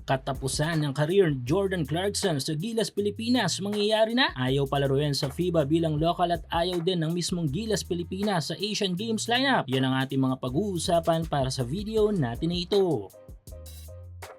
Katapusan ng career ni Jordan Clarkson sa Gilas Pilipinas, mangyayari na. Ayaw palaruin sa FIBA bilang local at ayaw din ng mismong Gilas Pilipinas sa Asian Games lineup. Yan ang ating mga pag-uusapan para sa video natin na ito.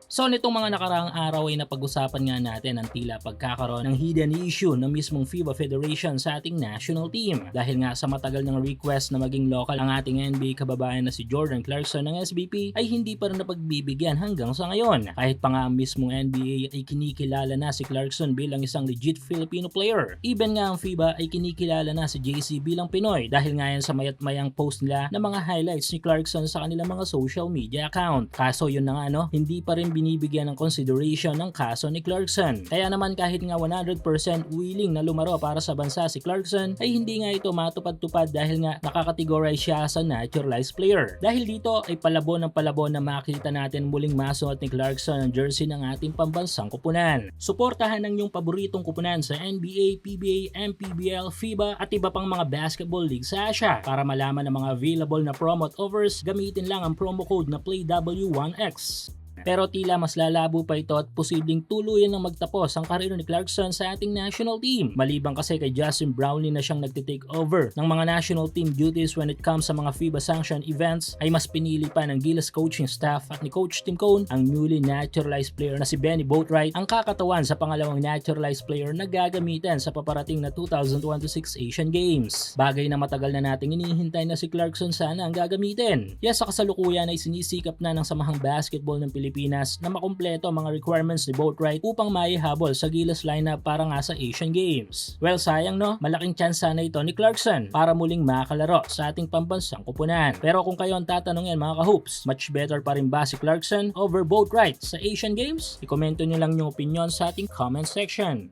So nitong mga nakaraang araw ay napag-usapan nga natin ang tila pagkakaroon ng hidden issue ng mismong FIBA Federation sa ating national team. Dahil nga sa matagal ng request na maging local ang ating NBA kababayan na si Jordan Clarkson ng SBP ay hindi pa rin napagbibigyan hanggang sa ngayon. Kahit pa nga ang mismong NBA ay kinikilala na si Clarkson bilang isang legit Filipino player. Even nga ang FIBA ay kinikilala na si JC bilang Pinoy dahil nga yan sa mayat-mayang post nila ng mga highlights ni Clarkson sa kanilang mga social media account. Kaso yun na nga hindi pa rin binibigyan ng consideration ng kaso ni Clarkson. Kaya naman kahit nga 100% willing na lumaro para sa bansa si Clarkson ay hindi nga ito matupad-tupad dahil nga nakakategorize siya sa naturalized player. Dahil dito ay palabo na makita natin muling masuot ni Clarkson ang jersey ng ating pambansang kupunan. Suportahan ang iyong paboritong kupunan sa NBA, PBA, MPBL, FIBA at iba pang mga basketball league sa Asia. Para malaman ang mga available na promo at offers, gamitin lang ang promo code na PLAYW1X. Pero tila mas lalabo pa ito at posibleng tuluyan ng magtapos ang karera ni Clarkson sa ating national team. Maliban kasi kay Justin Brownlee na siyang nagtitake over ng mga national team duties when it comes sa mga FIBA sanctioned events, ay mas pinili pa ng Gilas coaching staff at ni Coach Tim Cone ang newly naturalized player na si Benny Boatwright ang kakatawan sa pangalawang naturalized player na gagamitin sa paparating na 2026 Asian Games. Bagay na matagal na nating inihintay na si Clarkson sana ang gagamitin. Sa kasalukuyan ay sinisikap na ng Samahang Basketball ng Pilipinas na makumpleto ang mga requirements ni Boatwright upang maihabol sa Gilas lineup para nga sa Asian Games. Well, sayang no, malaking chance sana ito ni Clarkson para muling makalaro sa ating pambansang kupunan. Pero kung kayo ang tatanungin mga ka-hoops, much better pa rin ba si Clarkson over Boatwright sa Asian Games? I-komento nyo lang yung opinion sa ating comment section.